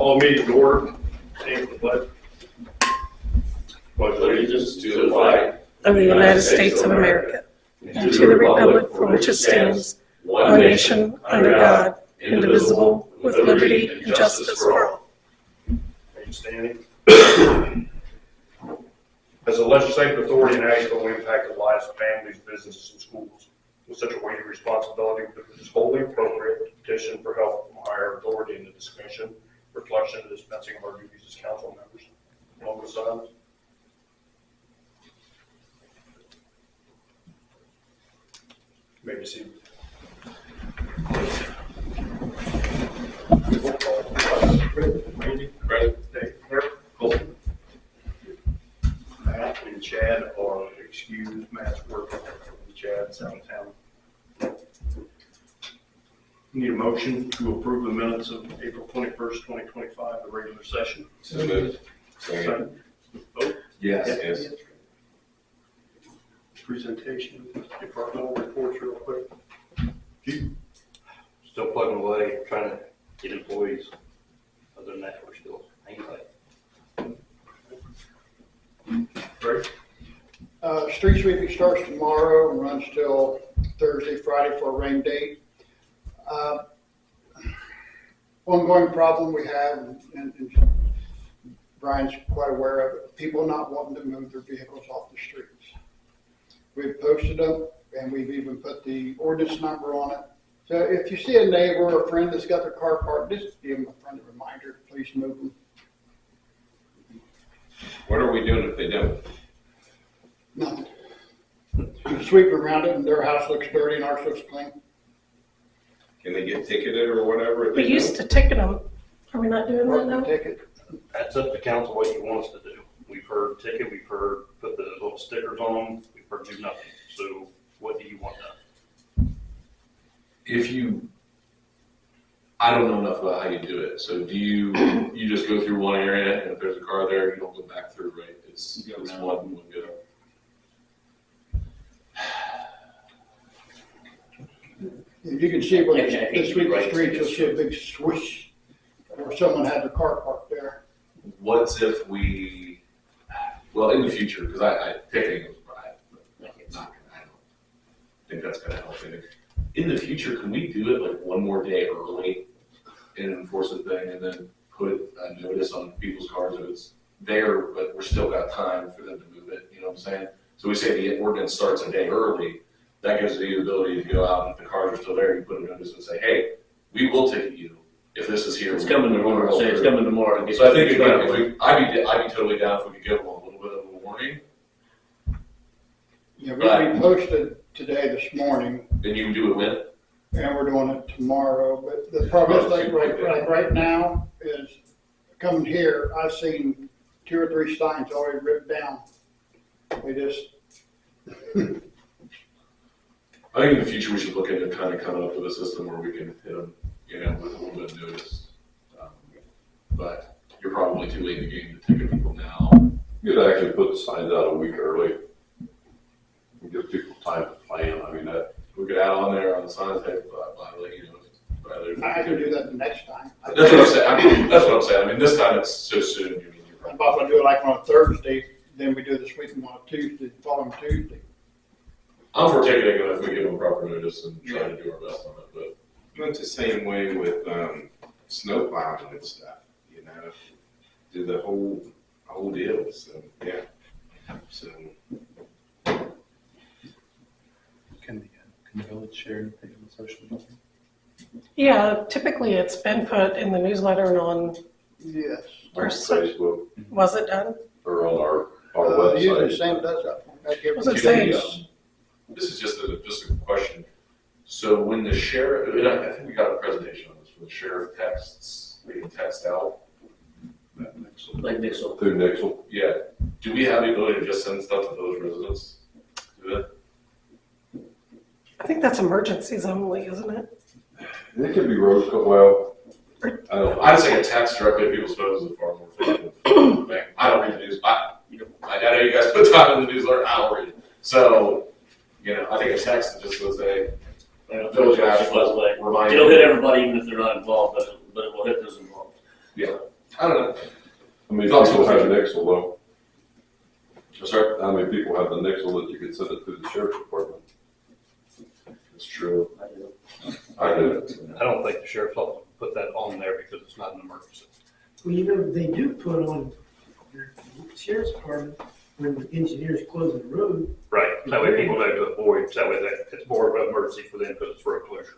All meeting to order. Stand for the pledge. Pledge allegiance to the flag of the United States of America, and to the republic for which it stands, one nation, under God, indivisible, with liberty and justice for all. Are you standing? As a legislative authority in Ashville, we impact the lives of families, businesses, and schools. With such a weighty responsibility, it is wholly appropriate to petition for help from higher authority in the discussion, reflection, and dispensing of our duties as council members. Along with silence. You may be seated. Randy, Brett, Dave, Colton. Matt and Chad are excused. Matt's working. Chad's out of town. Need a motion to approve the minutes of April 21st, 2025, the regular session. So moved. Second. Vote. Yes. Presentation, departmental reports real quick. Still plugging away, trying to get employees. Other than that, we're still hanging tight. Great. Street sweeping starts tomorrow and runs till Thursday, Friday for a rain date. Ongoing problem we have, and Brian's quite aware of it, people not wanting to move their vehicles off the streets. We've posted them, and we've even put the ordinance number on it. So if you see a neighbor or a friend that's got their car parked, just give them a friendly reminder, please move them. What are we doing if they don't? Nothing. You sweep around it and their house looks dirty and ours looks clean. Can they get ticketed or whatever? if We they used to ticket them. Are we not doing that Parking now? ticket. That's up to council what you want us to do. We've heard ticket, we've heard put the little stickers on them, we've heard do nothing. So what do you want done? If you, I don't know enough about how you do it. So do you just go through one area, and if there's a car there, you don't go back through, right? It's one go. You can see when this week the street, you'll see a big swoosh where someone had their car parked there. What's if we, well, in the future, because I ticketing was right, but I don't think that's going to help anything. In the future, can we do it like one more day early and enforce a thing, and then put a notice on people's cars if it's there, but we're still got time for them to move it? You know what I'm saying? So we say the ordinance starts a day early. That gives you the ability to go out, and if the cars are still there, you put a notice and say, hey, we will ticket you if this is here. It's coming tomorrow. Say it's coming tomorrow. So I think again, I'd be totally down if we could give them a little bit of a warning. Yeah, we posted today, this morning, And you can do it when? and we're doing it tomorrow, but the problem is like right now is coming here, I've seen 2 or 3 signs already ripped down. They just, I think in the future we should look into kind of coming up with a system where we can hit them, with a little bit of notice. But you're probably too late in the game to ticket people now. You could actually put the signs out a week early and give people time to plan. I mean, that. We could add on there on the signs, hey, I can do that the next time. That's what I'm saying. That's what I'm saying. I mean, this time it's so soon. I'm about to do it like on a Thursday, then we do the sweeping on a Tuesday, following Tuesday. I'm for ticketing them if we give them proper notice and try to do our best on it. But It's the same way with snow plowing and stuff. Do the whole deal. So yeah. So Can the village share anything on social media? Yeah, typically it's been put in the newsletter and on, Yes. On Facebook was it done? or on our Usually website. Sam does that. I give Was it it saying? this is just a question. So when the sheriff, and I think we got a presentation on this, when the sheriff texts, they can text out. Like Nixel. Through Nixle. Yeah. Do we have the ability to just send stuff to those residents? Do that? I think that's emergencies only, isn't it? It could be road, well, I don't know. I just think a text directly to people's phones is far more effective. I don't read the news. I know you guys put time in the newsletter. I don't read it. So, I think a text that just was a village Asheville reminder. It'll hit everybody even if they're not involved, but it will hit those involved. Yeah. I don't know. I mean, people have Nixle though. Sorry? How many people have the Nixle that you could send it to the sheriff's department? It's true. I do. I don't think the sheriff's office would put that on there because it's not an emergency. Well, you know, they do put on their sheriff's department when the engineers close the road. Right, that way people know to avoid, that way that it's more of an emergency for them because it's road closure.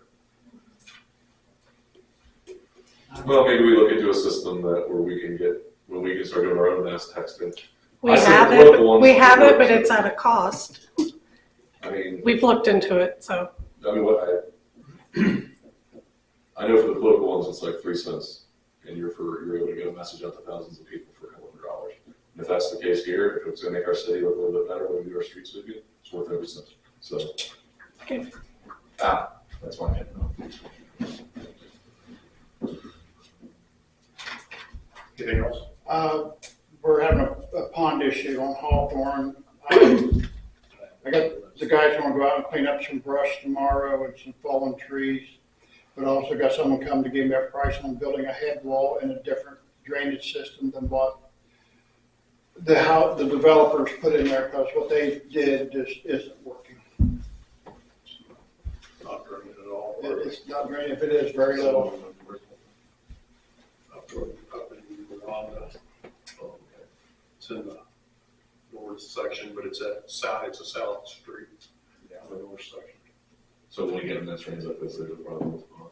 Well, maybe we look into a system that where we can start doing our own mass texting. We I said have political it, ones we have it, work. but it's at a cost. I mean, We've looked into it, so. what I know for the political ones, it's like 3 cents, and you're able to get a message out to thousands of people for $100. And if that's the case here, if it's going to make our city look a little bit better when we do our street sweeping, it's worth every cent. So, Okay. That's my opinion. Anything else? We're having a pond issue on Hawthorne. I got the guys want to go out and clean up some brush tomorrow and some fallen trees. But also got someone come to give me a price on building a head wall and a different drainage system than what the developers put in there, because what they did just isn't working. Not draining at all. It's not draining. If it is, very little. Up in Rhonda. It's in the north section, but it's a south street. Yeah, the north section. So when we get in this range like this, there's a problem with the pond.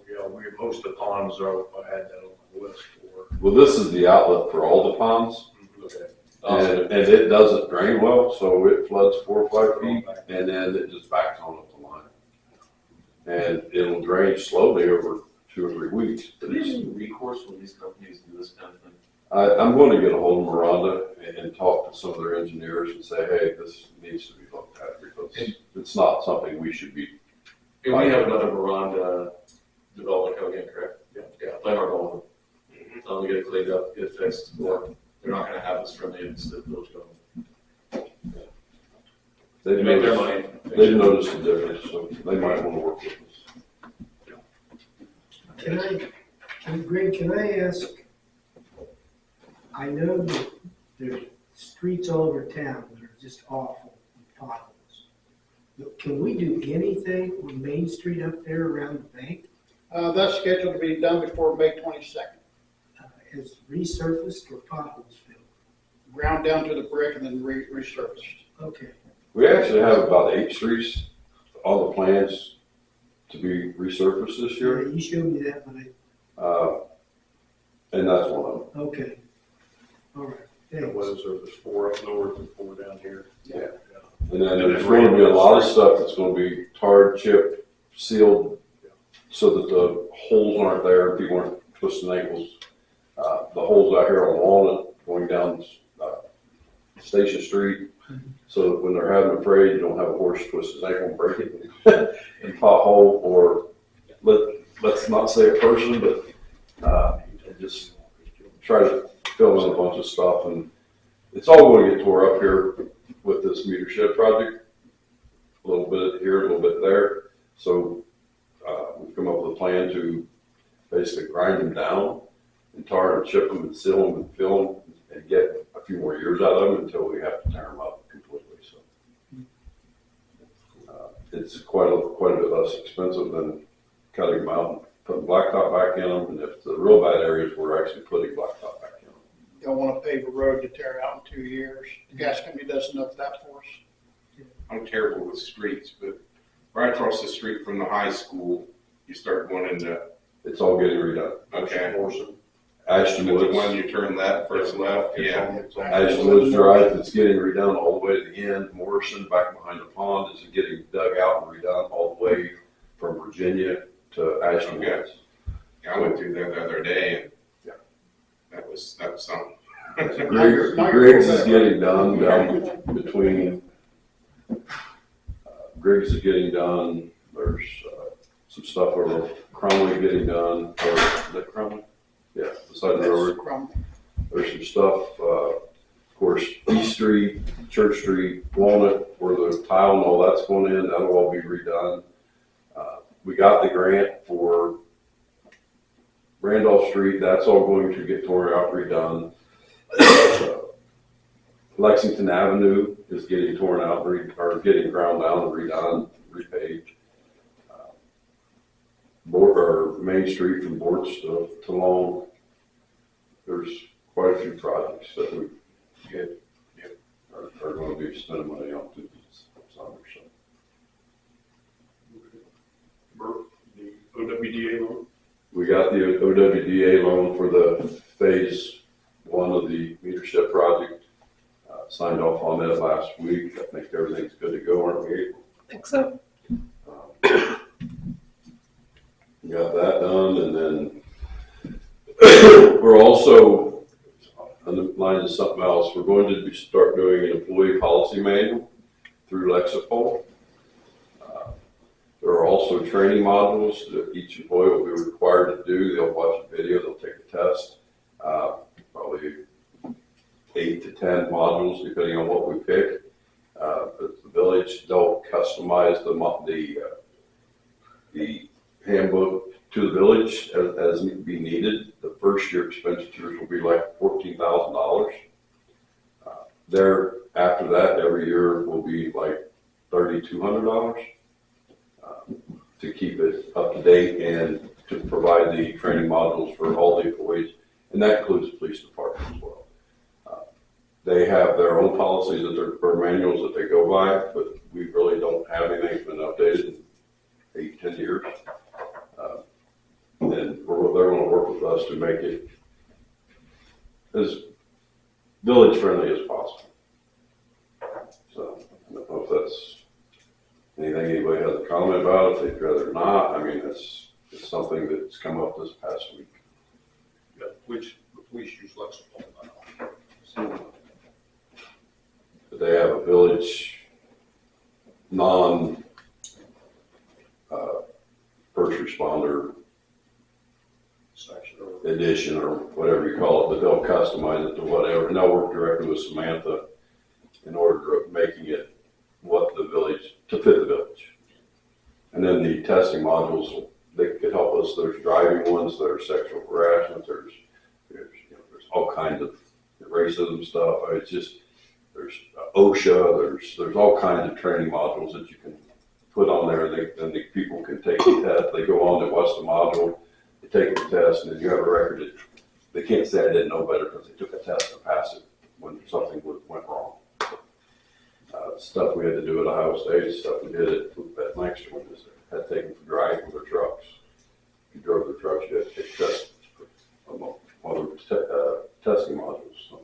Yeah, most of the ponds are, I had that on my list for. Well, this is the outlet for all the ponds, Okay. and it doesn't drain well, so it floods 4 or 5 feet, and then it just backs on up the line. And it'll drain slowly over 2 or 3 weeks. Do we have any recourse when these companies do this kind of thing? I'm going to get a hold of Miranda and talk to some of their engineers and say, hey, this needs to be looked at because it's not something we should be. And we have another Miranda development coming in, correct? Yeah, plan our goal. Tell them to get it cleaned up, get it fixed, or they're not gonna have this friendly against the village government. They make their money. They've noticed the difference, so they might want to work with us. Greg, can I ask, I know that there's streets all over town that are just awful with potholes. But can we do anything on Main Street up there around the bank? That's scheduled to be done before May 22nd. Has resurfaced or potholes filled? Ground down to the brick and then resurfaced. Okay. We actually have about 8 streets, all the plans to be resurfaced this year, Yeah, you showed me that, but and that's one of them. okay. All right, It thanks. was, there's 4 up north and 4 down here. Yeah. And then there's going to be a lot of stuff that's going to be tarred, chipped, sealed, so that the holes aren't there, people aren't twisting ankles. The holes out here on Walnut going down Station Street, so that when they're having a parade, you don't have a horse twist his ankle and break it and pothole, or let's not say a person, but just try to fill in a bunch of stuff. And it's all going to get tore up here with this meter shed project, a little bit here, a little bit there. So we've come up with a plan to basically grind them down and tar and chip them and seal them and fill them and get a few more years out of them until we have to tear them up completely. So it's quite a bit less expensive than cutting them out and putting blacktop back in them. And if the real bad areas, we're actually putting blacktop back in them. Don't want to pave a road to tear out in 2 years. The gas company does enough that for us. I'm terrible with streets, but right across the street from the high school, you start going into, It's all getting redone. okay. Ashton The Woods. one you turn left, first left, yeah. Ashton Woods Drive, it's getting redone all the way to the end. Morrison, back behind the pond, is getting dug out and redone all the way from Virginia to Ashton Okay. Woods. I went through that the other day and Yeah. that was something. Griggs is getting done down between, Griggs is getting done. There's some stuff over Cromley getting done, or is that Cromley? Yeah, beside the road. There's some stuff, of course, East Street, Church Street, Walnut, where the tile and all that's going in, that'll all be redone. We got the grant for Randolph Street, that's all going to get torn out, redone. Lexington Avenue is getting torn out, or getting ground down and redone, repaved. Main Street from Boards to Long. There's quite a few projects that we are going to be spending money on through this summer. So. Bert, the OWDA loan? We got the OWDA loan for the phase 1 of the metership project. Signed off on that last week. I think everything's good to go, aren't we? I think so. We got that done, and then we're also, on the line of something else, we're going to start doing an employee policy manual through Lexipol. There are also training modules that each employee will be required to do. They'll watch a video, they'll take a test, probably 8 to 10 modules, depending on what we pick. But the village, they'll customize the handbook to the village as be needed. The first year expenditures will be like $14,000. After that, every year will be like $3,200 to keep it up to date and to provide the training modules for all the employees, and that includes the police department as well. They have their own policies or manuals that they go by, but we really don't have anything that's been updated in 8, 10 years. And they're going to work with us to make it as village friendly as possible. So I don't know if that's anything anybody has a comment about, if they'd rather not. I mean, it's something that's come up this past week. Yeah, the police use Lexipol now. So, But they have a village first responder section or edition or whatever you call it, but they'll customize it to whatever. And they'll work directly with Samantha in order of making it to fit the village. And then the testing modules, they could help us. There's driving ones, there's sexual harassment, there's all kinds of racism stuff. There's OSHA, there's all kinds of training modules that you can put on there, and the people can take the test. They go on, they watch the module, they take the test, and then you have a record. They can't say I didn't know better because they took a test and passed it when something went wrong. Stuff we had to do at Ohio State, stuff we did at Lancaster when we had taken for driving with their trucks. If you drove their trucks, you had to take tests for one of the testing modules. So.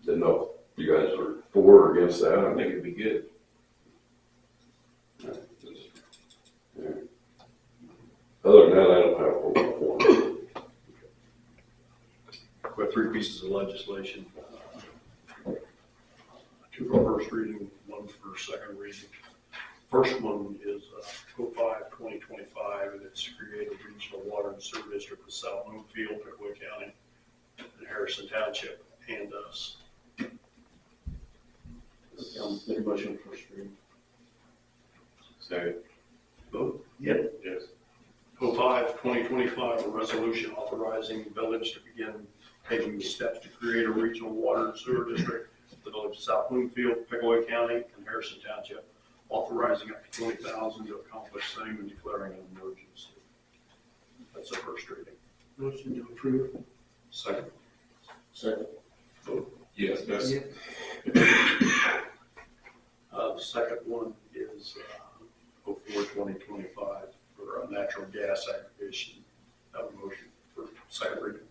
Didn't know if you guys are for or against that. I think it'd be good. Yeah. Other than that, I don't have a whole lot for. we have 3 pieces of legislation. 2 for first reading, 1 for second reading. First one is 05-2025, and it's to create a regional water and sewer district for South Bloomfield, Pickaway County, and Harrison Township, and us. Make a motion for first reading. Second. Vote. Yep. Yes. 05-2025, a resolution authorizing the village to begin taking the steps to create a regional water and sewer district for the village of South Bloomfield, Pickaway County, and Harrison Township, authorizing up to $20,000 to accomplish same and declaring an emergency. That's the first reading. Motion to approve. Second. Second. Vote. Yes. Yes. The second one is 04-2025 for natural gas aggregation. Have a motion for second reading.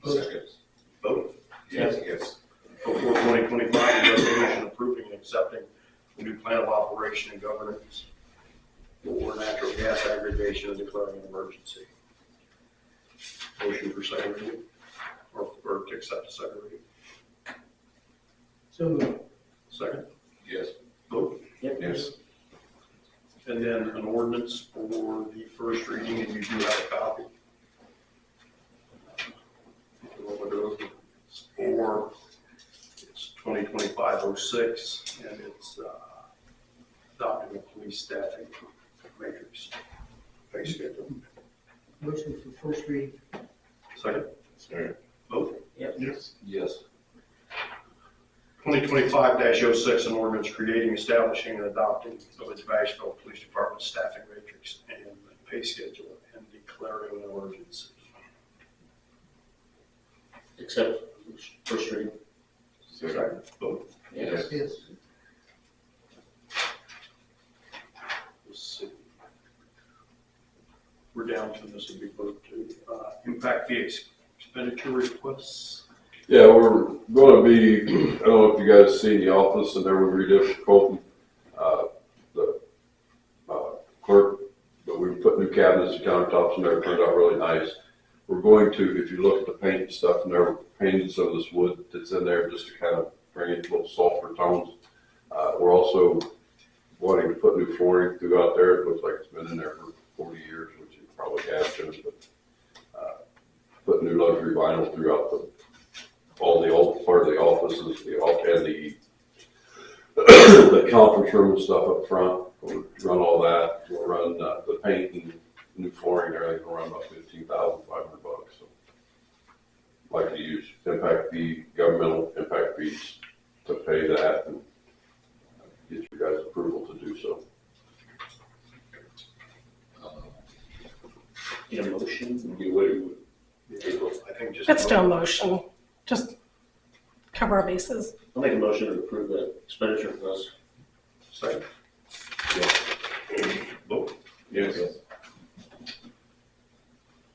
Second. Vote. Yes. Yes. 04-2025, a resolution approving and accepting a new plan of operation and governance for natural gas aggregation and declaring an emergency. Motion for second reading, or to accept the second reading. So moved. Second. Yes. Vote. Yep. Yes. And then an ordinance for the first reading, and you do have a copy. It's 2025-06, and it's adopting a police staffing matrix pay schedule. Motion for first reading. Second. Sorry. Vote. Yes. Yes. 2025-06, an ordinance creating, establishing, and adopting Village of Asheville Police Department staffing matrix and pay schedule and declaring an emergency. Accept first reading. Second. Vote. Yes. Yes. Let's see. We're down to this would be vote two. Impact fee expenditure requests. Yeah, we're gonna be, I don't know if you guys see the office and there we redid Colton, the clerk, but we put new cabinets and countertops in there, it turned out really nice. We're going to, if you look at the paint and stuff in there, we're painting some of this wood that's in there just to kind of bring it a little softer tones. We're also wanting to put new flooring throughout there. It looks like it's been in there for 40 years, which it probably has been, but put new luxury vinyl throughout all the old part of the offices, and the conference room and stuff up front. We'll run all that. We'll run the paint and new flooring and everything. We'll run about $15,500. So, like to use impact fee, governmental impact fees to pay that and get you guys approval to do so. Need a motion? I think just. Let's do a motion, just cover our bases. I'll make a motion to approve the expenditure request. Second. Vote. Yes.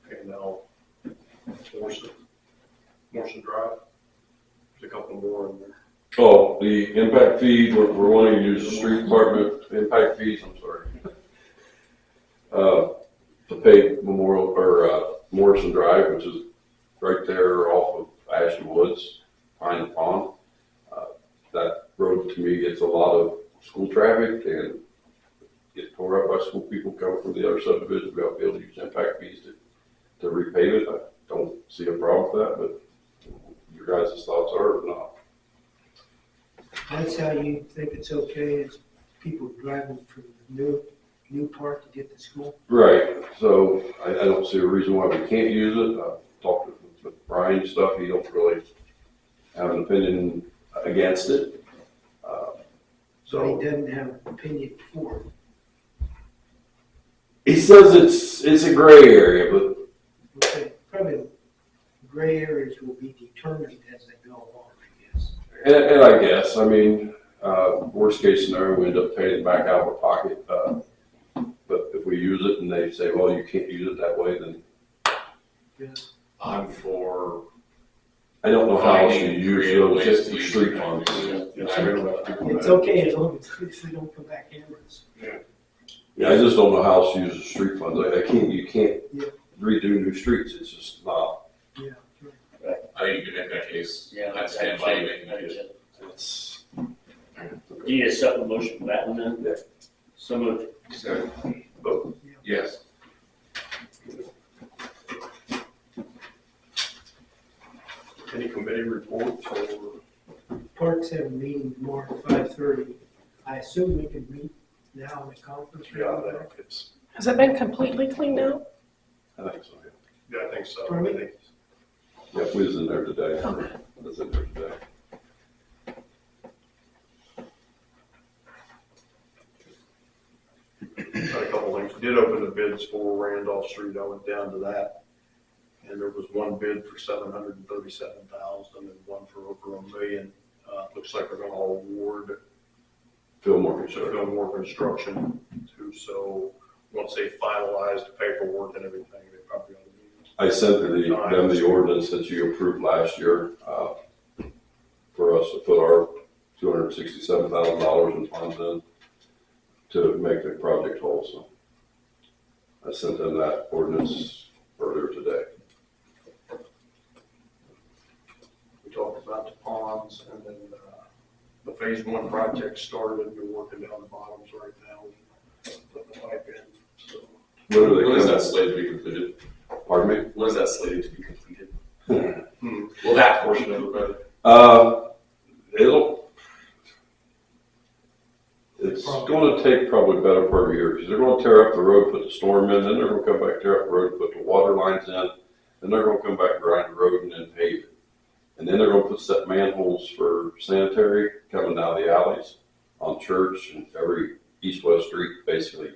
Okay, now, Morrison Drive. There's a couple more in there. Oh, the impact fee, we're wanting to use the street department impact fees, I'm sorry. To pay Memorial, or Morrison Drive, which is right there off of Ashton Woods, Pine Pond. That road to me gets a lot of school traffic and get tore up by school people coming from the other subdivision. We ought to be able to use impact fees to repave it. I don't see a problem with that, but your guys' thoughts are or not. That's how you think it's okay, is people driving from the new part to get to school? Right, so I don't see a reason why we can't use it. Talked with Brian and stuff, he don't really have an opinion against it. So he doesn't have an opinion for it. He says it's a gray area, but Okay, probably the gray areas will be determined as they go along, I guess. and I guess, I mean, worst case scenario, we end up paying it back out of our pocket. But if we use it and they say, well, you can't use it that way, then Yeah. I'm for I don't know how else you finding use creative those, ways just to the use street the funds. funds. It's okay as long as they don't come back cameras. Yeah, I just don't know how else to use the street funds. You can't Yeah. redo new streets. It's just not. Yeah. I think you can make that case. Yeah. I'd stand by you making that case. It's. Do you need a separate motion for that one then? Yeah. So moved. So, Vote. yes. Any committee reports or? Parks have a meeting tomorrow at 5:30. I assume we can meet now in the conference Yeah, room. I think it's, Has it been completely cleaned out? I think so. yeah, I think so. Pardon me? I think- Yeah, we was in there today. Okay. I was in there today. Got a couple things. Did open the bids for Randolph Street. I went down to that. And there was one bid for $737,000 and one for over $1 million. Looks like they're gonna award Fillmore to Construction. Fillmore Construction too. So once they finalize the paperwork and everything, they probably ought to be. I sent them the ordinance that you approved last year, for us to put our $267,000 in funds in to make the project whole, so. I sent them that ordinance earlier today. We talked about the ponds and then, the phase one project started. We're working down the bottoms right now. Putting the pipe in, so. When are they When is coming? that slated to be completed? Pardon me? When is that slated to be completed? Well, that portion of it, It'll, It's gonna take probably a better part of a year, because they're gonna tear up the road, put the storm in, then they're gonna come back, tear up the road, put the water lines in, then they're gonna come back, grind the road, and then pave it. And then they're gonna put set manholes for sanitary coming down the alleys on Church and every east-west street, basically,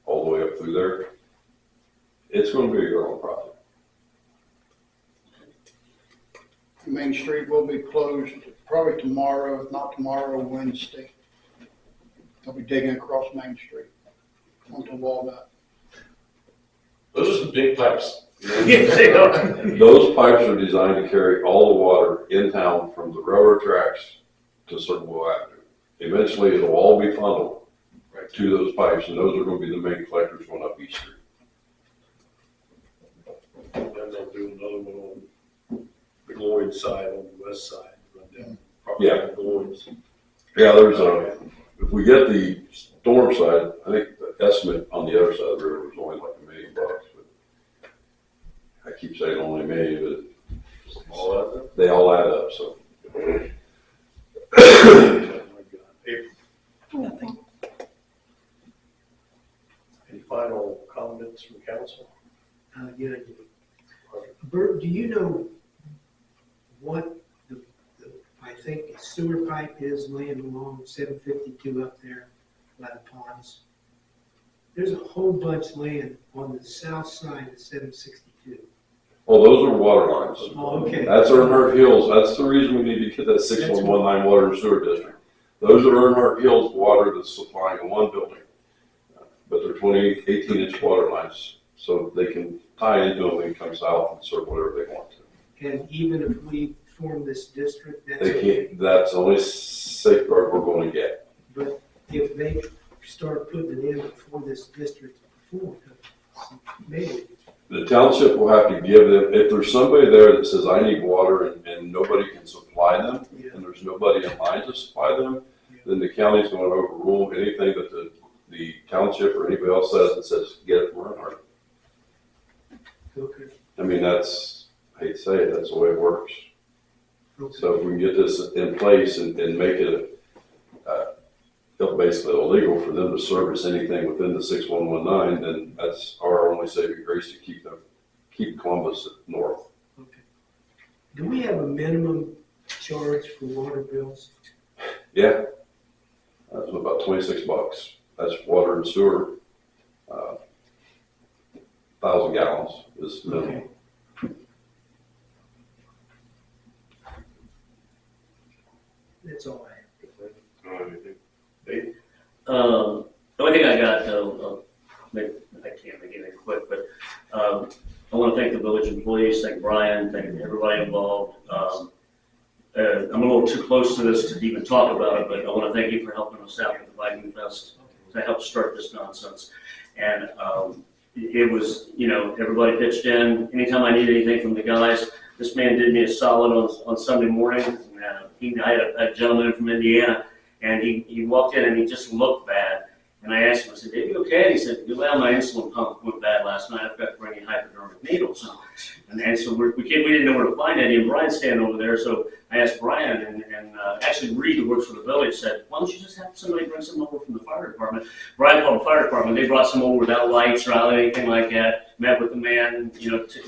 all the way up through there. It's gonna be a growing project. Main Street will be closed probably tomorrow, if not tomorrow, Wednesday. They'll be digging across Main Street onto Walnut. Those are some big pipes. Yes, they are. Those pipes are designed to carry all the water in town from the railroad tracks to Circle Avenue. Eventually, it'll all be funneled to those pipes, and those are gonna be the main collectors going up East Street. And then they'll do another one on the Lloyd side, on the west side, run down. probably Yeah. on Lloyd's. Yeah, there's if we get the storm side, I think the estimate on the other side of the river was only like $1 million, but I keep saying only $1 million, All of them? but they all add up, so. Nothing. Any final comments from council? Yeah, I do. Bert, do you know what I think the sewer pipe is laying along 752 up there by the ponds? There's a whole bunch laying on the south side of 762. Well, those are water lines. Oh, okay. That's Earnhardt Hills. That's the reason we need to get that 6119 water and sewer district. Those are Earnhardt Hills water that's supplying one building. But they're 18-inch water lines, so they can tie into them and come south and serve whatever they want to. And even if we form this district, that's They okay. can't, that's the only safeguard we're going to get. But if they start putting it in before this district formed, maybe. The township will have to give them, if there's somebody there that says, I need water and nobody can supply them, Yeah. and there's nobody in line to supply them, then the county's going to overrule anything that the township or anybody else says that says, get it from Earnhardt. Okay. I mean, that's, I hate to say it, that's the way it works. Okay. So if we can get this in place and make it basically illegal for them to service anything within the 6119, then that's our only saving grace to keep Columbus north. Okay. Do we have a minimum charge for water bills? Yeah, that's about $26. That's water and sewer. 1,000 gallons is minimum. Okay. That's all I have. The only thing I got, though, I can't make anything quick, but I want to thank the village employees, thank Brian, thank everybody involved. I'm a little too close to this to even talk about it, but I want to thank you for helping us out with the Viking Fest to help start this nonsense. And it was, everybody pitched in. Anytime I needed anything from the guys, this man did me a solid on Sunday morning. And, I had a gentleman from Indiana, and he walked in and he just looked bad. And I asked him, I said, "Are you okay?" And he said, "Well, my insulin pump went bad last night. I've got to bring you hypodermic needles." And so we didn't know where to find any. And Brian's standing over there. So I asked Brian, and actually Reed, who works for the village, said, "Why don't you just have somebody bring some over from the fire department?" Brian called the fire department. They brought some over without lights or anything like that. Met with the man,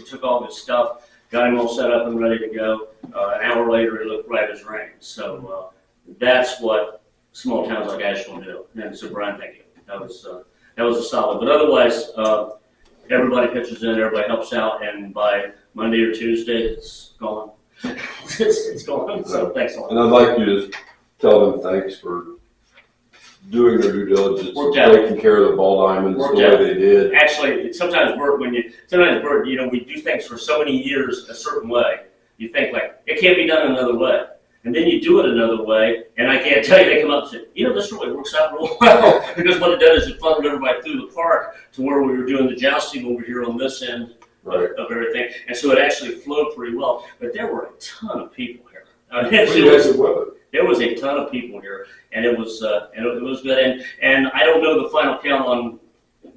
took all his stuff, got him all set up and ready to go. An hour later, he looked right as rain. So that's what small towns like Ashville do. And so, Brian, thank you. That was a solid. But otherwise, everybody pitches in, everybody helps out, and by Monday or Tuesday, it's gone. it's gone. So thanks a lot. And I'd like you to tell them thanks for doing their due diligence, Worked out. taking care of the ball diamonds the Worked way out. they did. Actually, sometimes Bert, we do things for so many years a certain way. You think like it can't be done another way. And then you do it another way, and I can't tell you, they come up and say, this really works out real well. Because what it does is it funneled everybody through the park to where we were doing the jousting over here on this end Right. of everything. And so it actually flowed pretty well. But there were a ton of people here. What do you guys do with it? There was a ton of people here, and it was good. And I don't know the final count on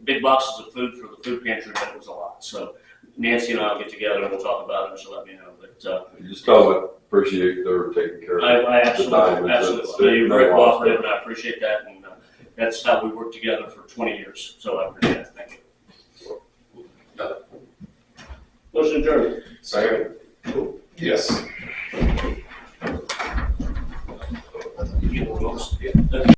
big boxes of food for the food pantry, but it was a lot. So Nancy and I will get together and we'll talk about it, and she'll let me know, but, Just tell them I appreciate their taking care of it. I absolutely, absolutely. You're very cooperative, and I appreciate that, and that's how we worked together for 20 years, so I appreciate it. Thank you. Motion adjourned. Second? Yes. You get one of those? Yeah.